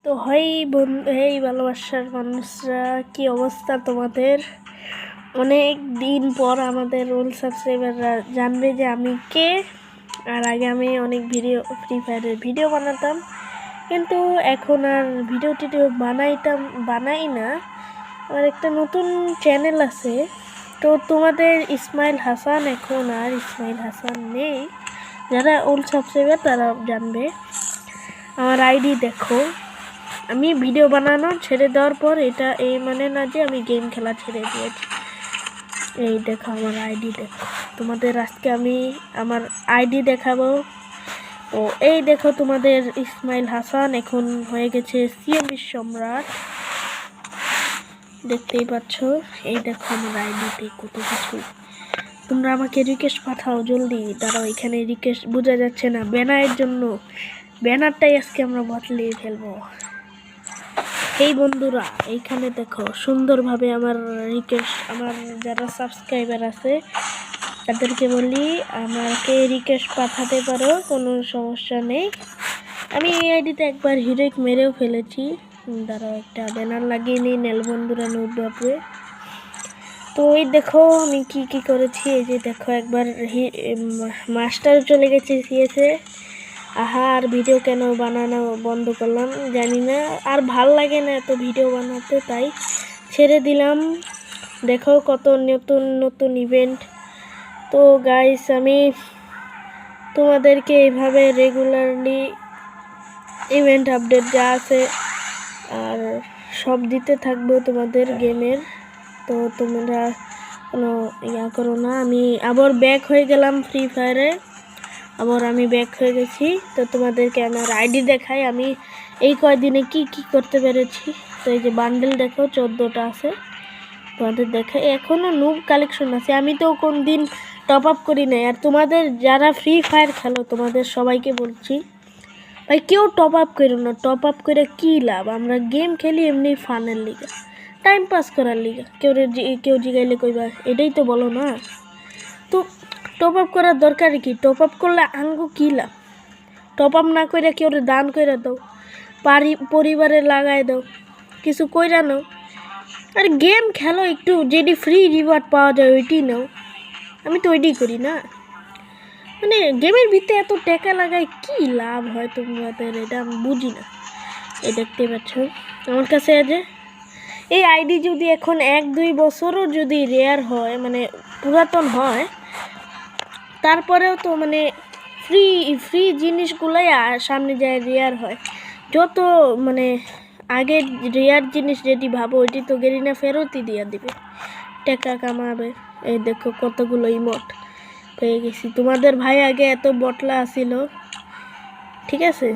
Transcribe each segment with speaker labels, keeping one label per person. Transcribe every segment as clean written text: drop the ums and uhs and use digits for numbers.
Speaker 1: তো হেই বন্ধু, হেই ভালোবাসার মানুষরা, কি অবস্থা তোমাদের? অনেক দিন পর আমাদের রোল সাবস্ক্রাইবাররা জানবে যে আমি কে। আর আগে আমি অনেক ফ্রি ফায়ারের ভিডিও বানাতাম, কিন্তু এখন আর ভিডিও বানাই না। আমার একটা নতুন চ্যানেল আছে। তো তোমাদের ইসমাইল হাসান এখন আর ইসমাইল হাসান নেই। যারা ওল্ড সাবস্ক্রাইবার তারা জানবে। আমার আইডি দেখো। আমি ভিডিও বানানো ছেড়ে দেওয়ার পর এটা এই মানে না যে আমি গেম খেলা ছেড়ে দিয়েছি। এই দেখো আমার আইডি দেখো। তোমাদের আজকে আমি আমার আইডি দেখাবো। তো এই দেখো তোমাদের ইসমাইল হাসান এখন হয়ে গেছে সিএমবি সম্রাট, দেখতেই পাচ্ছ। এই দেখো আমার আইডিতে কত কিছু। তোমরা আমাকে রিকোয়েস্ট পাঠাও জলদি। দাঁড়াও, এখানে রিকোয়েস্ট বোঝা যাচ্ছে না ব্যানারের জন্য। ব্যানারটাই আজকে আমরা বদলিয়ে ফেলবো। এই বন্ধুরা, এইখানে দেখো সুন্দরভাবে আমার রিকোয়েস্ট, আমার যারা সাবস্ক্রাইবার আছে তাদেরকে বলি আমাকে রিকোয়েস্ট পাঠাতে পারো, কোনো সমস্যা নেই। আমি এই আইডিতে একবার হিরোইক মেরেও ফেলেছি। দাঁড়াও, একটা ব্যানার লাগিয়ে নিই নেল বন্ধুরা নোটবাপে। তো এই দেখো আমি কি করেছি। এই যে দেখো একবার মাস্টার চলে গেছে সিএসে। আর ভিডিও কেন বানানো বন্ধ করলাম জানি না, আর ভাল লাগে না এত ভিডিও বানাতে, তাই ছেড়ে দিলাম। দেখো কত নতুন নতুন ইভেন্ট। তো গাইস, আমি তোমাদেরকে এইভাবে রেগুলারলি ইভেন্ট আপডেট যা আছে আর সব দিতে থাকবো তোমাদের গেমের। তো তোমরা কোনো ইয়া করো না। আমি আবার ব্যাক হয়ে গেলাম ফ্রি ফায়ারে। আবার আমি ব্যাক হয়ে গেছি। তো তোমাদেরকে আমার আইডি দেখাই আমি এই কয়দিনে কি করতে পেরেছি। তো এই যে বান্ডেল দেখো 14টা আছে। তোমাদের দেখাই এখনও নুব কালেকশন আছে। আমি তো কোন দিন টপ আপ করি নাই। আর তোমাদের যারা ফ্রি ফায়ার খেলো তোমাদের সবাইকে বলছি, ভাই কেউ টপ আপ করো না। টপ আপ করে কী লাভ? আমরা গেম খেলি এমনি ফানের লিগা, টাইম পাস করার লিগা। কেউ জিগাইলে কইবা এটাই তো বলো না। তো টপ আপ করার দরকার কি? টপ আপ করলে আঙ্গু কী লাভ? টপ আপ না করে কেউ দান করে দাও, পরিবারে লাগাই দাও, কিছু কইরা নাও। আর গেম খেলো একটু, যেটি ফ্রি রিওয়ার্ড পাওয়া যায় ওইটি নাও। আমি তো ওইটাই করি না। মানে গেমের ভিতরে এত টাকা লাগাই কি লাভ হয় তোমাদের? এটা আমি বুঝি না। এই দেখতে পাচ্ছ আমার কাছে আছে এই আইডি। যদি এখন 1-2 বছরও যদি রেয়ার হয়, মানে পুরাতন হয়, তারপরেও তো মানে ফ্রি জিনিসগুলাই সামনে যায় রেয়ার হয়। যত মানে আগে রেয়ার জিনিস যেটি ভাবো ওইটি তো গেরিনা ফেরতই দিয়ে দিবে, টাকা কামাবে। এই দেখো কতগুলো ইমোট পেয়ে গেছি। তোমাদের ভাই আগে এত বটলা আসিল, ঠিক আছে?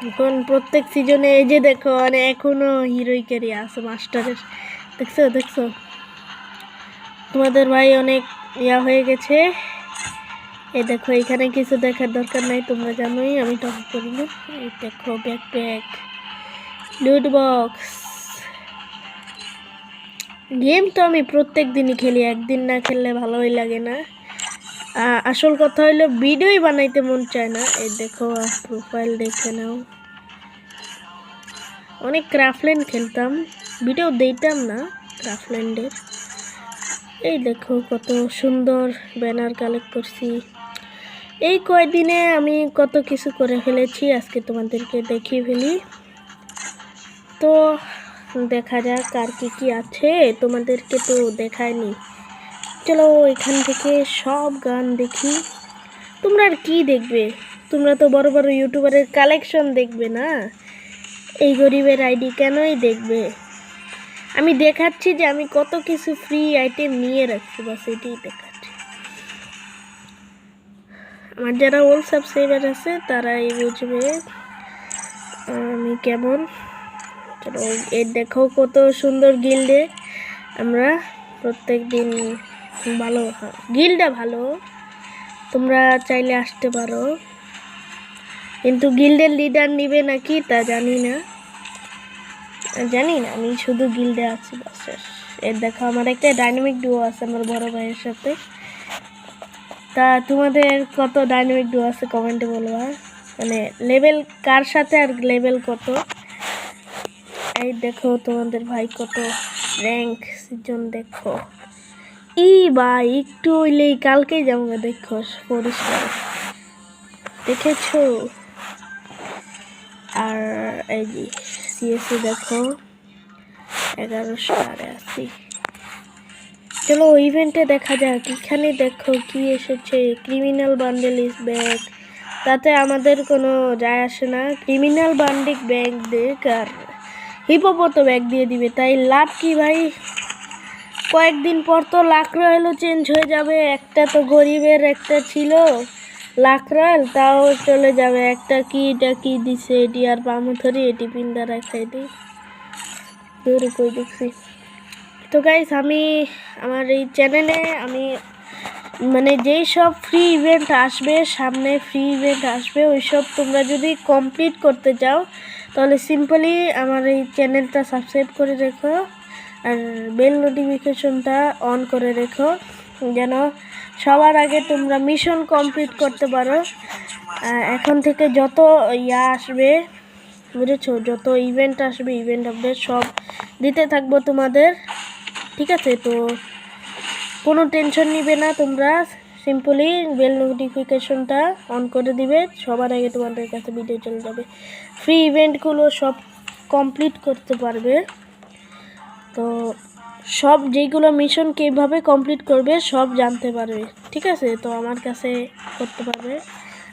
Speaker 1: এখন প্রত্যেক সিজনে এই যে দেখো মানে এখনো হিরোইকেরই আছে মাস্টারের। দেখছো তোমাদের ভাই অনেক ইয়া হয়ে গেছে। এই দেখো এখানে কিছু দেখার দরকার নাই, তোমরা জানোই আমি টপ করি না। এই দেখো ব্যাকপ্যাক, লুট বক্স। গেম তো আমি প্রত্যেক দিনই খেলি, একদিন না খেললে ভালোই লাগে না। আসল কথা হইলো ভিডিওই বানাইতে মন চায় না। এই দেখো প্রোফাইল দেখে নাও। অনেক ক্রাফল্যান্ড খেলতাম, ভিডিও দিতাম না ক্রাফল্যান্ডের। এই দেখো কত সুন্দর ব্যানার কালেক্ট করছি। এই কয়দিনে আমি কত কিছু করে ফেলেছি, আজকে তোমাদেরকে দেখিয়ে ফেলি। তো দেখা যাক আর কি আছে, তোমাদেরকে তো দেখায়নি। চলো এখান থেকে সব গান দেখি। তোমরা আর কি দেখবে? তোমরা তো বড় বড় ইউটিউবারের কালেকশন দেখবে না, এই গরিবের আইডি কেনই দেখবে? আমি দেখাচ্ছি যে আমি কত কিছু ফ্রি আইটেম নিয়ে রাখছি, বাস এটাই দেখাচ্ছি। আমার যারা ওল্ড সাবস্ক্রাইবার আছে তারাই বুঝবে আমি কেমন। চলো এই দেখো কত সুন্দর গিল্ডে আমরা প্রত্যেক দিন ভালো, গিল্ডটা ভালো, তোমরা চাইলে আসতে পারো। কিন্তু গিল্ডের লিডার নিবে নাকি তা জানি না, আমি শুধু গিল্ডে আছি বাস। এর দেখো আমার একটা ডাইনামিক ডুও আছে আমার বড় ভাইয়ের সাথে। তা তোমাদের কত ডাইনামিক ডুও আছে কমেন্টে বলবা, মানে লেভেল কার সাথে আর লেভেল কত। এই দেখো তোমাদের ভাই কত র্যাঙ্ক সিজন দেখো। ভাই একটু হইলেই কালকেই যাবো, দেখো পরিষ্কার দেখেছো। আর এই যে সিএসসি দেখো 1180। চলো ইভেন্টে দেখা যাক। এখানে দেখো কি এসেছে, ক্রিমিনাল বান্ডেল ইজ ব্যাক। তাতে আমাদের কোনো যায় আসে না, ক্রিমিনাল বান্ডিক ব্যাগ দেখ আর হিপোপো ব্যাগ দিয়ে দিবে, তাই লাভ কি ভাই। কয়েকদিন পর তো লাখ রয়েলও চেঞ্জ হয়ে যাবে। একটা তো গরিবের একটা ছিল লাখ রয়েল, তাও চলে যাবে। একটা কি এটা কি দিছে, এটি আর পামুথরি এটি পিন্ডা রাখাই দিই দূর কই দেখছি। তো গাইস আমি আমার এই চ্যানেলে আমি মানে যেই সব ফ্রি ইভেন্ট আসবে, সামনে ফ্রি ইভেন্ট আসবে, ওই সব তোমরা যদি কমপ্লিট করতে চাও তাহলে সিম্পলি আমার এই চ্যানেলটা সাবস্ক্রাইব করে রেখো আর বেল নোটিফিকেশনটা অন করে রেখো, যেন সবার আগে তোমরা মিশন কমপ্লিট করতে পারো। এখন থেকে যত আসবে বুঝেছো, যত ইভেন্ট আসবে ইভেন্ট আপডেট সব দিতে থাকবো তোমাদের, ঠিক আছে। তো কোনো টেনশন নিবে না তোমরা, সিম্পলি বেল নোটিফিকেশনটা অন করে দিবে, সবার আগে তোমাদের কাছে ভিডিও চলে যাবে। ফ্রি ইভেন্টগুলো সব কমপ্লিট করতে পারবে। তো সব যেগুলো মিশন কীভাবে কমপ্লিট করবে সব জানতে পারবে, ঠিক আছে। তো আমার কাছে করতে পারবে।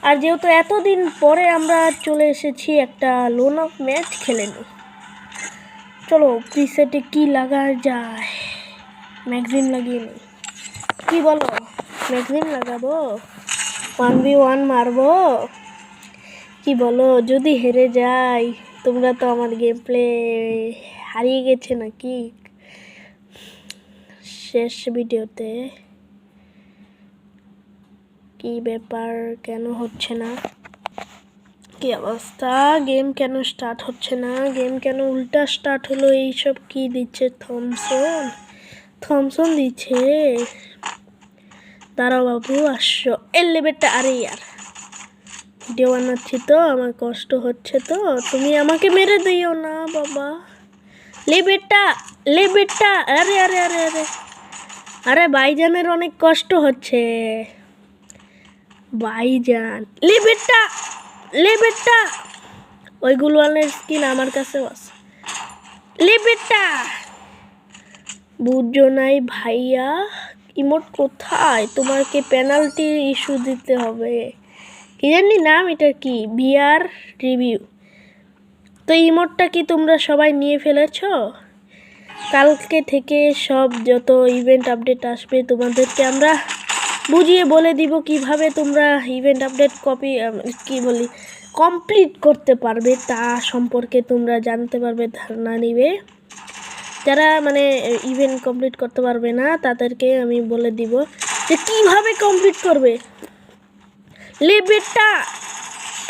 Speaker 1: আর যেহেতু এতদিন পরে আমরা চলে এসেছি, একটা লোন অফ ম্যাচ খেলে নিই। চলো প্রিসেটে কি লাগা যায়, ম্যাগজিন লাগিয়ে নিই, কি বলো? ম্যাগজিন লাগাবো, 1v1 মারবো, কি বলো? যদি হেরে যাই, তোমরা তো আমার গেম প্লে হারিয়ে গেছে নাকি শেষ ভিডিওতে? কি ব্যাপার, কেন হচ্ছে না, কি অবস্থা? গেম কেন স্টার্ট হচ্ছে না? গেম কেন উল্টা স্টার্ট হলো? এইসব কি দিচ্ছে? থমসন দিচ্ছে। দাঁড়াও বাবু, আসো। লেবেলটা, আরে ইয়ার ভিডিও বানাচ্ছি তো, আমার কষ্ট হচ্ছে, তো তুমি আমাকে মেরে দিও না বাবা। লেবেলটা, আরে আরে আরে আরে আরে ভাইজানের অনেক কষ্ট হচ্ছে ভাইজান। লেবেলটা ওই গুলওয়ালের স্কিন আমার কাছেও আছে। লেবেলটা বুঝছো নাই ভাইয়া, ইমোট কোথায়? তোমাকে পেনাল্টি ইস্যু দিতে হবে, কি জানি নাম এটা, কি বিআর রিভিউ। তো ইমোটটা কি তোমরা সবাই নিয়ে ফেলেছো? কালকে থেকে সব যত ইভেন্ট আপডেট আসবে তোমাদেরকে আমরা বুঝিয়ে বলে দিব কিভাবে তোমরা ইভেন্ট আপডেট কমপ্লিট করতে পারবে, তা সম্পর্কে তোমরা জানতে পারবে, ধারণা নিবে। যারা মানে ইভেন্ট কমপ্লিট করতে পারবে না তাদেরকে আমি বলে দিব যে কিভাবে কমপ্লিট করবে। লেবেলটা,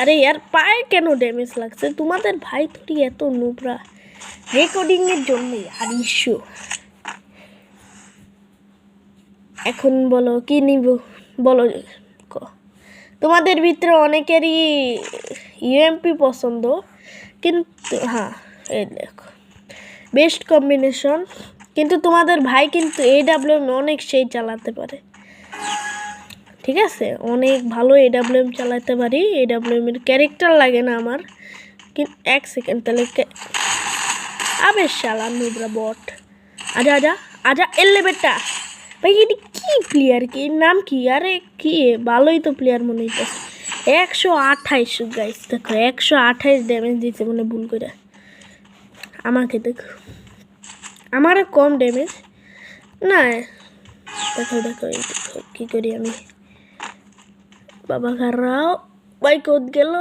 Speaker 1: আরে यार পায়ে কেন ড্যামেজ লাগছে? তোমাদের ভাই তুই এত নুবরা রেকর্ডিংয়ের জন্য আর ইস্যু। এখন বলো কি নিব, বলো। তোমাদের ভিতরে অনেকেরই ইউএমপি পছন্দ, কিন্তু হ্যাঁ এই দেখো বেস্ট কম্বিনেশন, কিন্তু তোমাদের ভাই কিন্তু AWM অনেক সেই চালাতে পারে, ঠিক আছে। অনেক ভালো AWM চালাতে পারি, AWM এর ক্যারেক্টার লাগে না আমার, কিন্তু এক সেকেন্ড তাহলে আবে শালা নুবরা বট, আজা আজা আজা লেবেলটা ভাই। এটি কি প্লেয়ার, কি নাম কি? আরে কি ভালোই তো প্লেয়ার মনে হইতেছে। 128 গাইস, দেখো 128 ড্যামেজ দিতে মনে ভুল করে আমাকে, দেখো আমারও কম ড্যামেজ না। দেখো দেখো এই দেখো কী করি আমি, বাবা খারাও ভাই কোদ গেল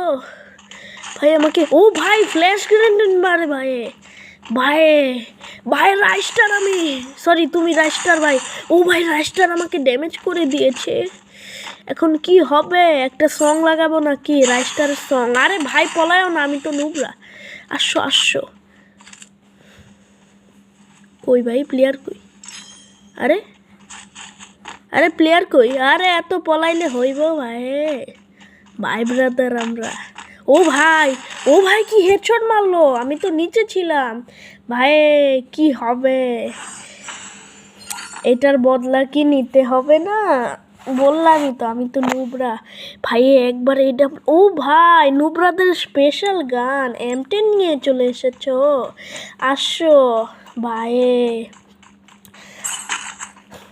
Speaker 1: ভাই আমাকে। ও ভাই ফ্ল্যাশ গ্রেনেড মারে ভাই, ভাই ভাই রাইস্টার, আমি সরি তুমি রাইস্টার ভাই। ও ভাই রাইস্টার আমাকে ড্যামেজ করে দিয়েছে, এখন কি হবে? একটা সং লাগাবো নাকি, রাইস্টারের সং? আরে ভাই পলায়ও না, আমি তো নুবরা। আসো আসো, কই ভাই প্লেয়ার কই? আরে আরে প্লেয়ার কই? আরে এত পলাইলে হইব ভাই, ভাই ব্রাদার আমরা। ও ভাই, ও ভাই কি হেডশট মারলো, আমি তো নিচে ছিলাম ভাই। কি হবে, এটার বদলা কি নিতে হবে না? বললামই তো আমি তো নুবরা ভাই। একবার এটা, ও ভাই নুবরাদের স্পেশাল গান M10 নিয়ে চলে এসেছো, আসো ভাই।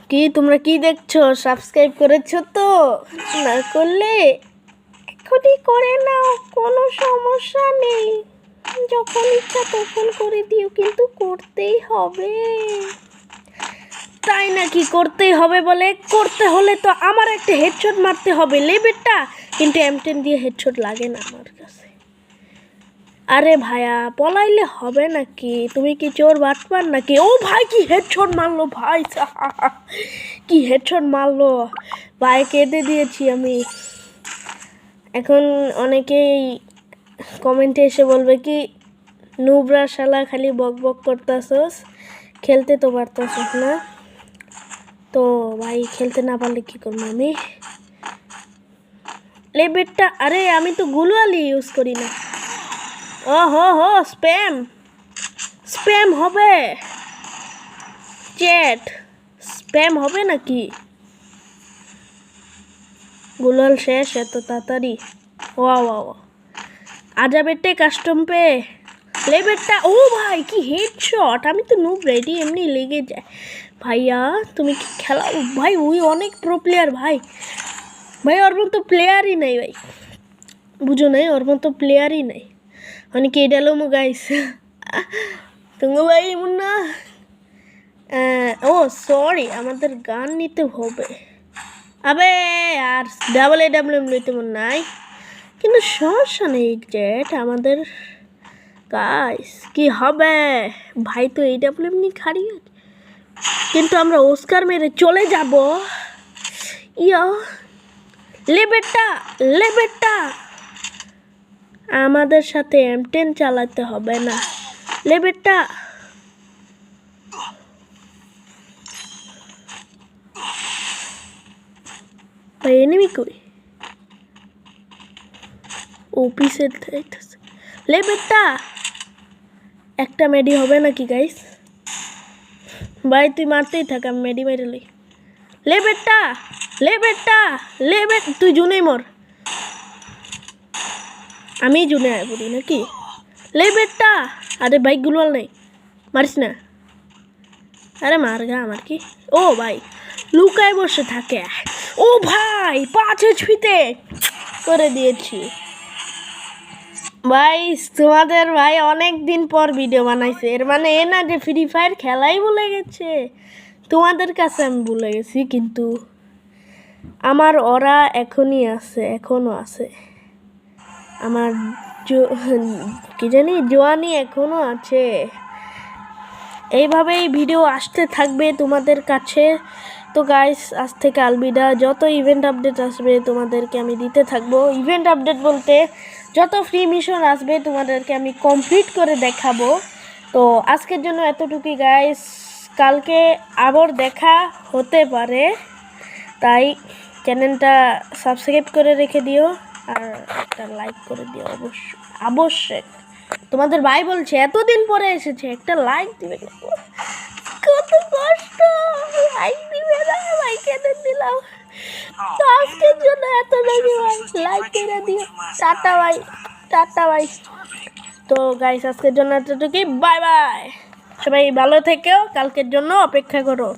Speaker 1: কি তোমরা কি দেখছো, সাবস্ক্রাইব করেছো তো? না করলে এখনই করে নাও, কোনো সমস্যা নেই, যখন ইচ্ছা তখন করে দিও, কিন্তু করতেই হবে। তাই নাকি, করতেই হবে বলে? করতে হলে তো আমার একটা হেডশট মারতে হবে লেবেটটা, কিন্তু M10 দিয়ে হেডশট লাগে না আমার কাছে। আরে ভাইয়া পলাইলে হবে নাকি, তুমি কি চোর বাটপার নাকি? ও ভাই কি হেডশট মারলো ভাই, কি হেডশট মারলো ভাই, কেঁদে দিয়েছি আমি। এখন অনেকেই কমেন্টে এসে বলবে কি, নুবরা শালা খালি বক বক করতেছস, খেলতে তো পারতেছস না। তো ভাই খেলতে না পারলে কি করবো আমি? লেবেটটা, আরে আমি তো গুলওয়ালি ইউজ করি না। ও হো স্প্যাম, স্প্যাম হবে চ্যাট, স্প্যাম হবে নাকি? গুলাল শেষ এত তাড়াতাড়ি? ওয়া আজা বেটে কাস্টম পে লেবেটটা। ও ভাই কি হেডশট, আমি তো নুব রেডি, এমনি লেগে যায়। ভাইয়া তুমি কি খেলা ভাই, ওই অনেক প্রো প্লেয়ার ভাই। ভাই ওর মতো প্লেয়ারই নাই ভাই, বুঝো নাই, ওর মতো প্লেয়ারই নাই। অনেকে এডালো মো গাইস তুমি ভাই মুন্না। ও সরি, আমাদের গান নিতে হবে। আবে আর ডাবল নিতে মন নাই, কিন্তু সমস্যা নেই জেট আমাদের। গাইস কি হবে ভাই, তো AWM নি খাড়ি, কিন্তু আমরা অস্কার মেরে চলে যাব। ইয়া লেবেটটা আমাদের সাথে M10 চালাতে হবে না লেবেটটা। ভাই এনিমি কই, ওপিসে যাইতেছে লেবেটটা। একটা মেডি হবে নাকি গাইস? ভাই তুই মারতেই থাক, আমি মেডি মেরে লই। লেবেটটা তুই জুনেই মর, আমি জুনে আয় পড়ি নাকি? লেবেটটা, আরে বাইক গুলোয়াল নেই, মারিস না। আরে মার গা, আমার কি? ও ভাই লুকায় বসে থাকে। ও ভাই 5 HP করে দিয়েছি ভাই। তোমাদের ভাই অনেক দিন পর ভিডিও বানাইছে, এর মানে এ না যে ফ্রি ফায়ার খেলাই ভুলে গেছে। তোমাদের কাছে আমি ভুলে গেছি, কিন্তু আমার ওরা এখনো আছে। আমার কি জানি জোয়ানি এখনো আছে। এইভাবেই ভিডিও আসতে থাকবে তোমাদের কাছে। তো গাইস আজ থেকে আলবিদা, যত ইভেন্ট আপডেট আসবে তোমাদেরকে আমি দিতে থাকবো। ইভেন্ট আপডেট বলতে যত ফ্রি মিশন আসবে তোমাদেরকে আমি কমপ্লিট করে দেখাবো। তো আজকের জন্য এতটুকুই গাইস, কালকে আবার দেখা হতে পারে, তাই চ্যানেলটা সাবস্ক্রাইব করে রেখে দিও আর একটা লাইক করে দিও অবশ্যই। তোমাদের ভাই বলছে এতদিন পরে এসেছে, একটা লাইক দিবে। কত কষ্ট, লাইক দিবে না ভাই, কেন দিলাম? তো আজকের জন্য এত নাকি ভাই, লাইক করে দিও। টাটা ভাই। তো গাইস আজকের জন্য এতটুকুই, বাই বাই। সবাই ভালো থেকেও, কালকের জন্য অপেক্ষা করো।